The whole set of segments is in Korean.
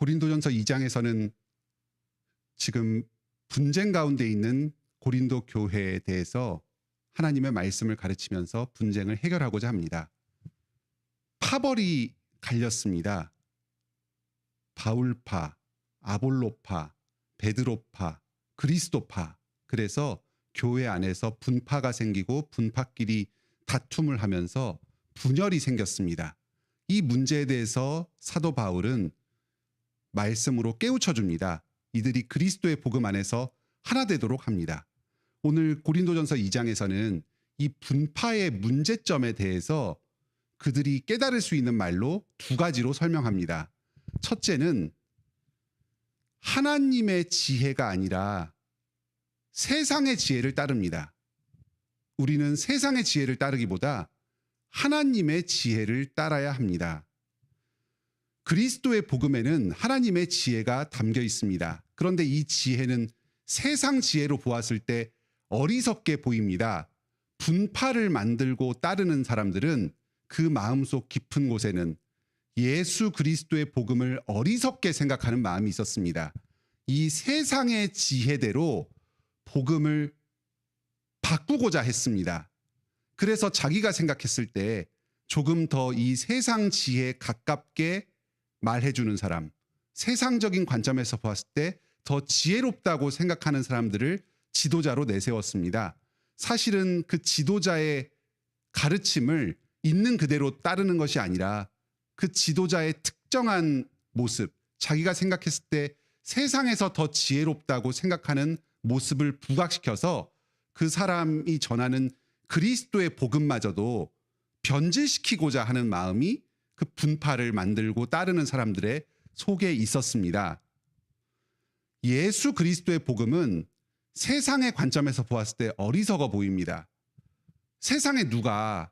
고린도전서 2장에서는 지금 분쟁 가운데 있는 고린도 교회에 대해서 하나님의 말씀을 가르치면서 분쟁을 해결하고자 합니다. 파벌이 갈렸습니다. 바울파, 아볼로파, 베드로파, 그리스도파. 그래서 교회 안에서 분파가 생기고 분파끼리 다툼을 하면서 분열이 생겼습니다. 이 문제에 대해서 사도 바울은 말씀으로 깨우쳐 줍니다. 이들이 그리스도의 복음 안에서 하나 되도록 합니다. 오늘 고린도전서 2장에서는 이 분파의 문제점에 대해서 그들이 깨달을 수 있는 말로 두 가지로 설명합니다. 첫째는 하나님의 지혜가 아니라 세상의 지혜를 따릅니다. 우리는 세상의 지혜를 따르기보다 하나님의 지혜를 따라야 합니다. 그리스도의 복음에는 하나님의 지혜가 담겨 있습니다. 그런데 이 지혜는 세상 지혜로 보았을 때 어리석게 보입니다. 분파를 만들고 따르는 사람들은 그 마음속 깊은 곳에는 예수 그리스도의 복음을 어리석게 생각하는 마음이 있었습니다. 이 세상의 지혜대로 복음을 바꾸고자 했습니다. 그래서 자기가 생각했을 때 조금 더 이 세상 지혜에 가깝게 말해주는 사람, 세상적인 관점에서 보았을 때 더 지혜롭다고 생각하는 사람들을 지도자로 내세웠습니다. 사실은 그 지도자의 가르침을 있는 그대로 따르는 것이 아니라 그 지도자의 특정한 모습, 자기가 생각했을 때 세상에서 더 지혜롭다고 생각하는 모습을 부각시켜서 그 사람이 전하는 그리스도의 복음마저도 변질시키고자 하는 마음이 그 분파를 만들고 따르는 사람들의 속에 있었습니다. 예수 그리스도의 복음은 세상의 관점에서 보았을 때 어리석어 보입니다. 세상에 누가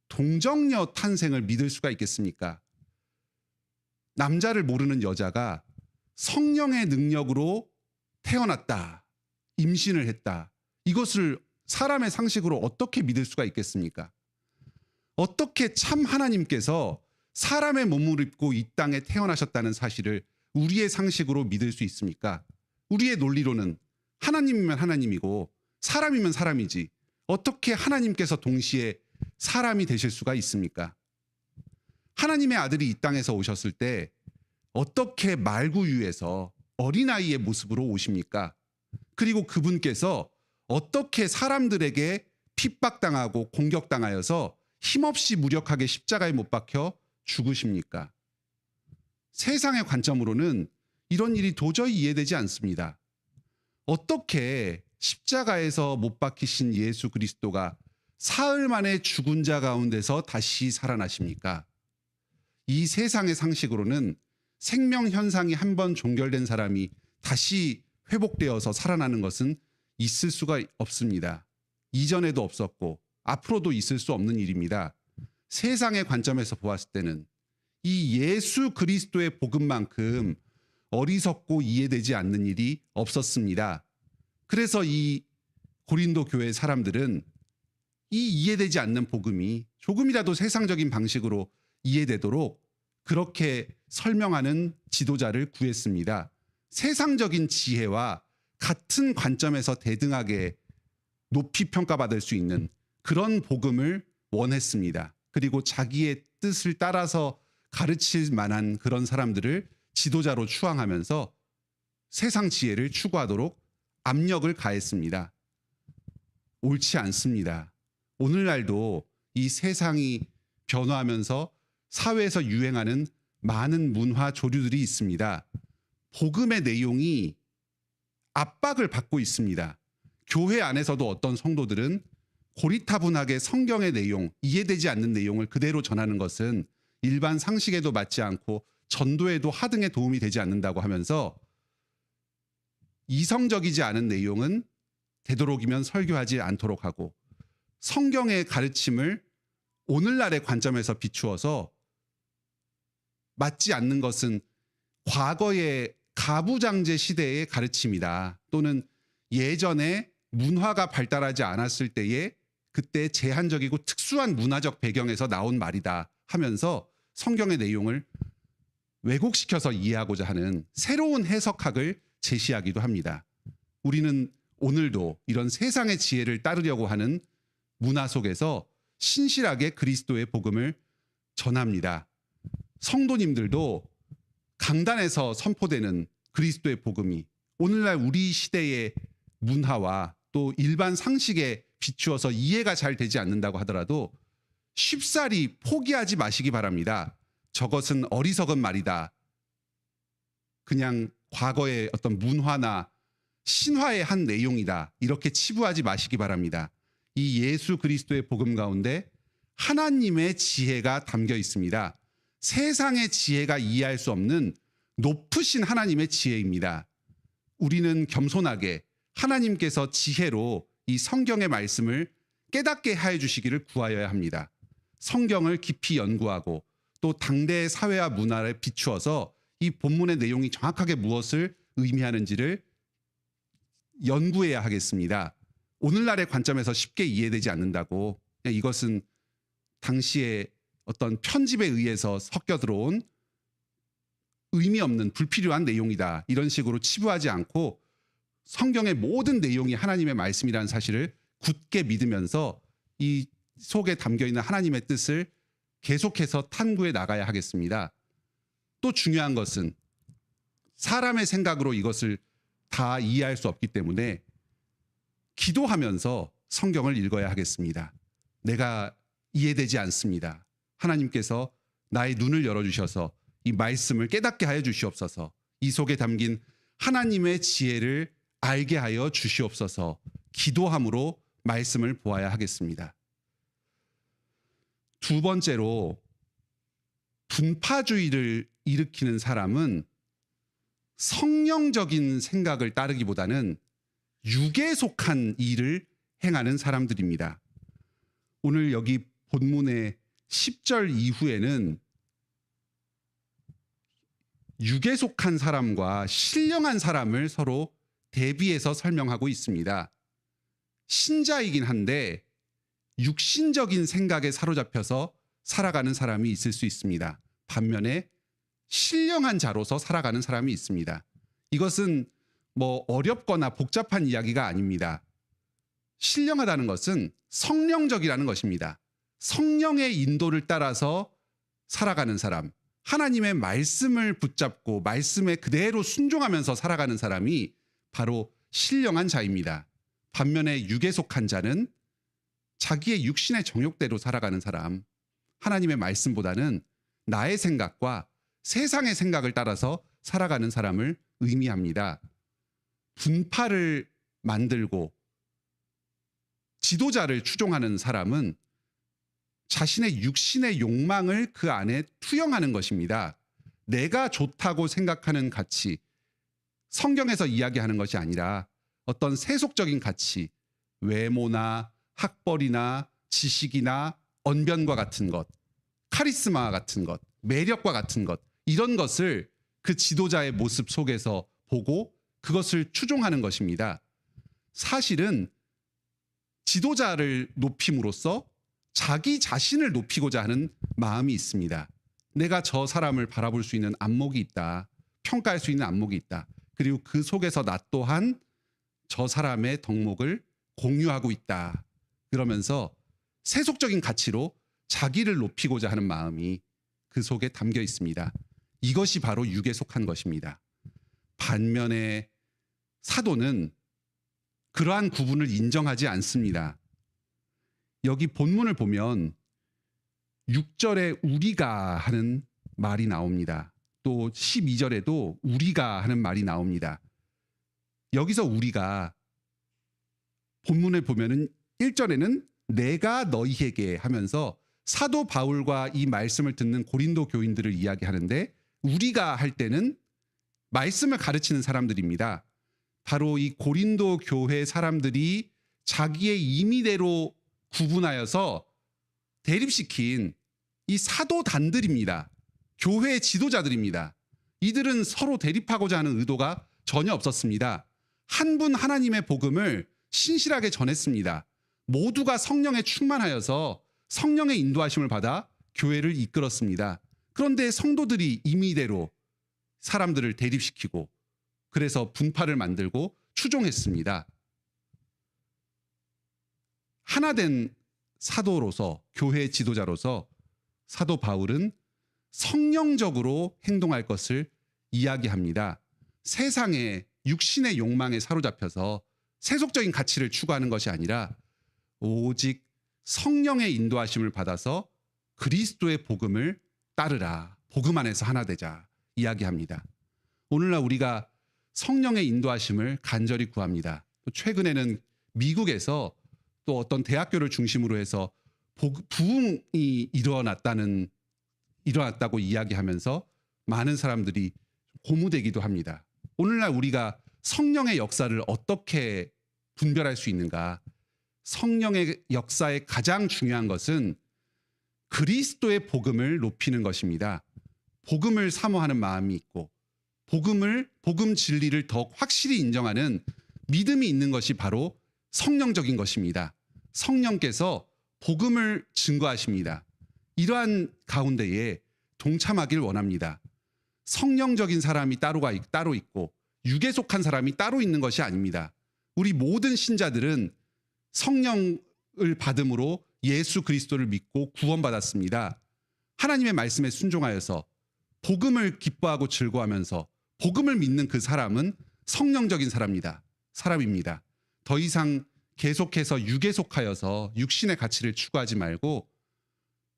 동정녀 탄생을 믿을 수가 있겠습니까? 남자를 모르는 여자가 성령의 능력으로 태어났다, 임신을 했다. 이것을 사람의 상식으로 어떻게 믿을 수가 있겠습니까? 어떻게 참 하나님께서 사람의 몸을 입고 이 땅에 태어나셨다는 사실을 우리의 상식으로 믿을 수 있습니까? 우리의 논리로는 하나님이면 하나님이고 사람이면 사람이지 어떻게 하나님께서 동시에 사람이 되실 수가 있습니까? 하나님의 아들이 이 땅에서 오셨을 때 어떻게 말구유에서 어린아이의 모습으로 오십니까? 그리고 그분께서 어떻게 사람들에게 핍박당하고 공격당하여서 힘없이 무력하게 십자가에 못 박혀 죽으십니까? 세상의 관점으로는 이런 일이 도저히 이해되지 않습니다. 어떻게 십자가에서 못 박히신 예수 그리스도가 사흘 만에 죽은 자 가운데서 다시 살아나십니까? 이 세상의 상식으로는 생명 현상이 한 번 종결된 사람이 다시 회복되어서 살아나는 것은 있을 수가 없습니다. 이전에도 없었고 앞으로도 있을 수 없는 일입니다. 세상의 관점에서 보았을 때는 이 예수 그리스도의 복음만큼 어리석고 이해되지 않는 일이 없었습니다. 그래서 이 고린도 교회 사람들은 이 이해되지 않는 복음이 조금이라도 세상적인 방식으로 이해되도록 그렇게 설명하는 지도자를 구했습니다. 세상적인 지혜와 같은 관점에서 대등하게 높이 평가받을 수 있는 그런 복음을 원했습니다. 그리고 자기의 뜻을 따라서 가르칠 만한 그런 사람들을 지도자로 추앙하면서 세상 지혜를 추구하도록 압력을 가했습니다. 옳지 않습니다. 오늘날도 이 세상이 변화하면서 사회에서 유행하는 많은 문화 조류들이 있습니다. 복음의 내용이 압박을 받고 있습니다. 교회 안에서도 어떤 성도들은 고리타분하게 성경의 내용, 이해되지 않는 내용을 그대로 전하는 것은 일반 상식에도 맞지 않고 전도에도 하등에 도움이 되지 않는다고 하면서 이성적이지 않은 내용은 되도록이면 설교하지 않도록 하고 성경의 가르침을 오늘날의 관점에서 비추어서 맞지 않는 것은 과거의 가부장제 시대의 가르침이다. 또는 예전에 문화가 발달하지 않았을 때의 그때 제한적이고 특수한 문화적 배경에서 나온 말이다 하면서 성경의 내용을 왜곡시켜서 이해하고자 하는 새로운 해석학을 제시하기도 합니다. 우리는 오늘도 이런 세상의 지혜를 따르려고 하는 문화 속에서 신실하게 그리스도의 복음을 전합니다. 성도님들도 강단에서 선포되는 그리스도의 복음이 오늘날 우리 시대의 문화와 또 일반 상식에 비추어서 이해가 잘 되지 않는다고 하더라도 쉽사리 포기하지 마시기 바랍니다. 저것은 어리석은 말이다. 그냥 과거의 어떤 문화나 신화의 한 내용이다. 이렇게 치부하지 마시기 바랍니다. 이 예수 그리스도의 복음 가운데 하나님의 지혜가 담겨 있습니다. 세상의 지혜가 이해할 수 없는 높으신 하나님의 지혜입니다. 우리는 겸손하게 하나님께서 지혜로 이 성경의 말씀을 깨닫게 하여 주시기를 구하여야 합니다. 성경을 깊이 연구하고 또 당대의 사회와 문화를 비추어서 이 본문의 내용이 정확하게 무엇을 의미하는지를 연구해야 하겠습니다. 오늘날의 관점에서 쉽게 이해되지 않는다고 이것은 당시에 어떤 편집에 의해서 섞여 들어온 의미 없는 불필요한 내용이다. 이런 식으로 치부하지 않고 성경의 모든 내용이 하나님의 말씀이라는 사실을 굳게 믿으면서 이 속에 담겨있는 하나님의 뜻을 계속해서 탐구해 나가야 하겠습니다. 또 중요한 것은 사람의 생각으로 이것을 다 이해할 수 없기 때문에 기도하면서 성경을 읽어야 하겠습니다. 내가 이해되지 않습니다. 하나님께서 나의 눈을 열어주셔서 이 말씀을 깨닫게 하여 주시옵소서. 이 속에 담긴 하나님의 지혜를 알게 하여 주시옵소서. 기도함으로 말씀을 보아야 하겠습니다. 두 번째로 분파주의를 일으키는 사람은 성령적인 생각을 따르기보다는 육에 속한 일을 행하는 사람들입니다. 오늘 여기 본문의 10절 이후에는 육에 속한 사람과 신령한 사람을 서로 대비해서 설명하고 있습니다. 신자이긴 한데 육신적인 생각에 사로잡혀서 살아가는 사람이 있을 수 있습니다. 반면에 신령한 자로서 살아가는 사람이 있습니다. 이것은 뭐 어렵거나 복잡한 이야기가 아닙니다. 신령하다는 것은 성령적이라는 것입니다. 성령의 인도를 따라서 살아가는 사람, 하나님의 말씀을 붙잡고 말씀에 그대로 순종하면서 살아가는 사람이 바로 신령한 자입니다. 반면에 육에 속한 자는 자기의 육신의 정욕대로 살아가는 사람, 하나님의 말씀보다는 나의 생각과 세상의 생각을 따라서 살아가는 사람을 의미합니다. 분파를 만들고 지도자를 추종하는 사람은 자신의 육신의 욕망을 그 안에 투영하는 것입니다. 내가 좋다고 생각하는 가치, 성경에서 이야기하는 것이 아니라 어떤 세속적인 가치, 외모나 학벌이나 지식이나 언변과 같은 것, 카리스마 같은 것, 매력과 같은 것, 이런 것을 그 지도자의 모습 속에서 보고 그것을 추종하는 것입니다. 사실은 지도자를 높임으로써 자기 자신을 높이고자 하는 마음이 있습니다. 내가 저 사람을 바라볼 수 있는 안목이 있다. 평가할 수 있는 안목이 있다. 그리고 그 속에서 나 또한 저 사람의 덕목을 공유하고 있다. 그러면서 세속적인 가치로 자기를 높이고자 하는 마음이 그 속에 담겨 있습니다. 이것이 바로 육에 속한 것입니다. 반면에 사도는 그러한 구분을 인정하지 않습니다. 여기 본문을 보면 6절에 우리가 하는 말이 나옵니다. 또 12절에도 우리가 하는 말이 나옵니다. 여기서 우리가 본문을 보면은 1절에는 내가 너희에게 하면서 사도 바울과 이 말씀을 듣는 고린도 교인들을 이야기하는데 우리가 할 때는 말씀을 가르치는 사람들입니다. 바로 이 고린도 교회 사람들이 자기의 임의대로 구분하여서 대립시킨 이 사도단들입니다. 교회의 지도자들입니다. 이들은 서로 대립하고자 하는 의도가 전혀 없었습니다. 한 분 하나님의 복음을 신실하게 전했습니다. 모두가 성령에 충만하여서 성령의 인도하심을 받아 교회를 이끌었습니다. 그런데 성도들이 임의대로 사람들을 대립시키고 그래서 분파를 만들고 추종했습니다. 하나된 사도로서, 교회 지도자로서 사도 바울은 성령적으로 행동할 것을 이야기합니다. 세상의 육신의 욕망에 사로잡혀서 세속적인 가치를 추구하는 것이 아니라 오직 성령의 인도하심을 받아서 그리스도의 복음을 따르라. 복음 안에서 하나 되자 이야기합니다. 오늘날 우리가 성령의 인도하심을 간절히 구합니다. 또 최근에는 미국에서 또 어떤 대학교를 중심으로 해서 부흥이 일어났다고 이야기하면서 많은 사람들이 고무되기도 합니다. 오늘날 우리가 성령의 역사를 어떻게 분별할 수 있는가? 성령의 역사의 가장 중요한 것은 그리스도의 복음을 높이는 것입니다. 복음을 사모하는 마음이 있고 복음 진리를 더욱 확실히 인정하는 믿음이 있는 것이 바로 성령적인 것입니다. 성령께서 복음을 증거하십니다. 이러한 가운데에 동참하길 원합니다. 성령적인 사람이 따로 있고 육에 속한 사람이 따로 있는 것이 아닙니다. 우리 모든 신자들은 성령을 받음으로 예수 그리스도를 믿고 구원받았습니다. 하나님의 말씀에 순종하여서 복음을 기뻐하고 즐거워하면서 복음을 믿는 그 사람은 성령적인 사람입니다. 더 이상 계속해서 육에 속하여서 육신의 가치를 추구하지 말고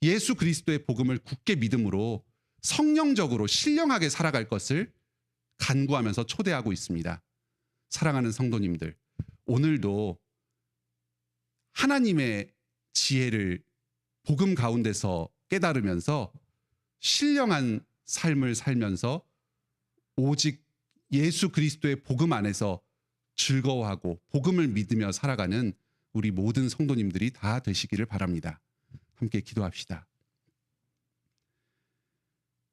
예수 그리스도의 복음을 굳게 믿음으로 성령적으로 신령하게 살아갈 것을 간구하면서 초대하고 있습니다. 사랑하는 성도님들, 오늘도 하나님의 지혜를 복음 가운데서 깨달으면서 신령한 삶을 살면서 오직 예수 그리스도의 복음 안에서 즐거워하고 복음을 믿으며 살아가는 우리 모든 성도님들이 다 되시기를 바랍니다. 함께 기도합시다.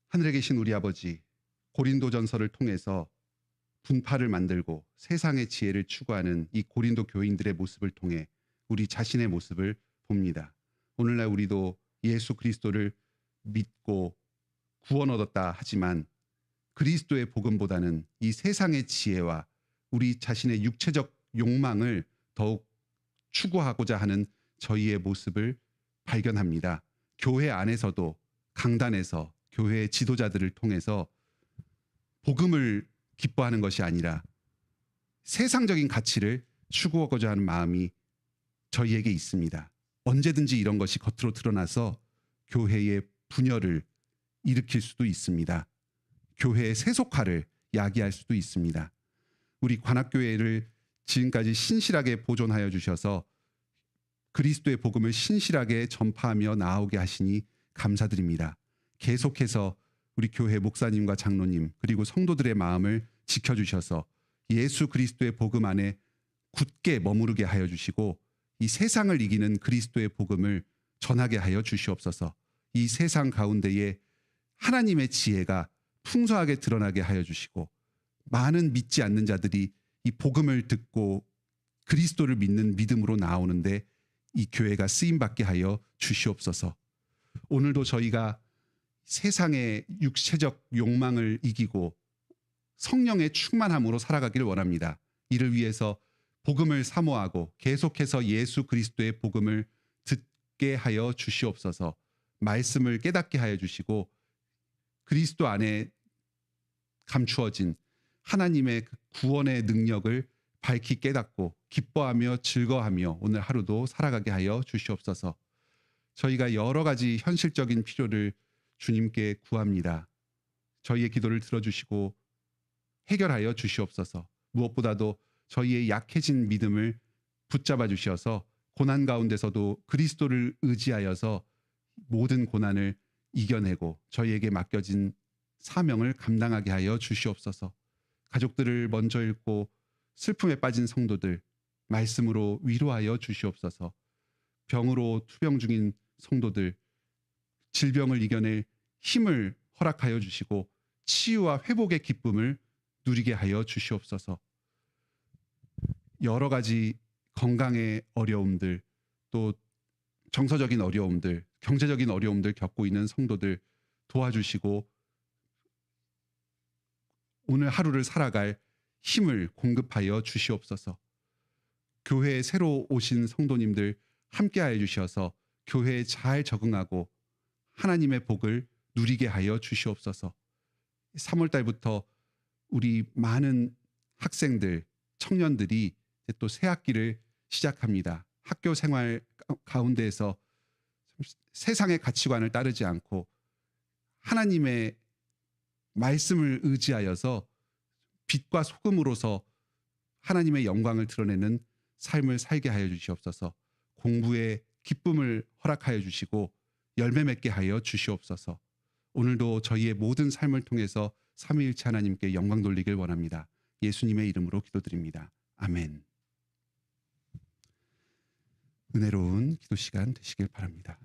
하늘에 계신 우리 아버지, 고린도전서를 통해서 분파를 만들고 세상의 지혜를 추구하는 이 고린도 교인들의 모습을 통해 우리 자신의 모습을 봅니다. 오늘날 우리도 예수 그리스도를 믿고 구원 얻었다 하지만 그리스도의 복음보다는 이 세상의 지혜와 우리 자신의 육체적 욕망을 더욱 추구하고자 하는 저희의 모습을 발견합니다. 교회 안에서도 강단에서 교회의 지도자들을 통해서 복음을 기뻐하는 것이 아니라 세상적인 가치를 추구하고자 하는 마음이 저희에게 있습니다. 언제든지 이런 것이 겉으로 드러나서 교회의 분열을 일으킬 수도 있습니다. 교회의 세속화를 야기할 수도 있습니다. 우리 관악교회를 지금까지 신실하게 보존하여 주셔서 그리스도의 복음을 신실하게 전파하며 나아오게 하시니 감사드립니다. 계속해서 우리 교회 목사님과 장로님 그리고 성도들의 마음을 지켜주셔서 예수 그리스도의 복음 안에 굳게 머무르게 하여 주시고 이 세상을 이기는 그리스도의 복음을 전하게 하여 주시옵소서. 이 세상 가운데에 하나님의 지혜가 풍성하게 드러나게 하여 주시고 많은 믿지 않는 자들이 이 복음을 듣고 그리스도를 믿는 믿음으로 나오는데 이 교회가 쓰임받게 하여 주시옵소서. 오늘도 저희가 세상의 육체적 욕망을 이기고 성령의 충만함으로 살아가기를 원합니다. 이를 위해서 복음을 사모하고 계속해서 예수 그리스도의 복음을 듣게 하여 주시옵소서. 말씀을 깨닫게 하여 주시고 그리스도 안에 감추어진 하나님의 구원의 능력을 밝히 깨닫고 기뻐하며 즐거워하며 오늘 하루도 살아가게 하여 주시옵소서. 저희가 여러 가지 현실적인 필요를 주님께 구합니다. 저희의 기도를 들어주시고 해결하여 주시옵소서. 무엇보다도 저희의 약해진 믿음을 붙잡아 주셔서 고난 가운데서도 그리스도를 의지하여서 모든 고난을 이겨내고 저희에게 맡겨진 사명을 감당하게 하여 주시옵소서. 가족들을 먼저 잃고 슬픔에 빠진 성도들 말씀으로 위로하여 주시옵소서. 병으로 투병 중인 성도들 질병을 이겨낼 힘을 허락하여 주시고 치유와 회복의 기쁨을 누리게 하여 주시옵소서. 여러 가지 건강의 어려움들 또 정서적인 어려움들 경제적인 어려움들 겪고 있는 성도들 도와주시고 오늘 하루를 살아갈 힘을 공급하여 주시옵소서. 교회에 새로 오신 성도님들 함께하여 주셔서 교회에 잘 적응하고 하나님의 복을 누리게 하여 주시옵소서. 3월 달부터 우리 많은 학생들, 청년들이 또 새 학기를 시작합니다. 학교 생활 가운데에서 세상의 가치관을 따르지 않고 하나님의 말씀을 의지하여서 빛과 소금으로서 하나님의 영광을 드러내는 삶을 살게 하여 주시옵소서. 공부에 기쁨을 허락하여 주시고 열매 맺게 하여 주시옵소서. 오늘도 저희의 모든 삶을 통해서 삼위일체 하나님께 영광 돌리길 원합니다. 예수님의 이름으로 기도드립니다. 아멘. 은혜로운 기도 시간 되시길 바랍니다.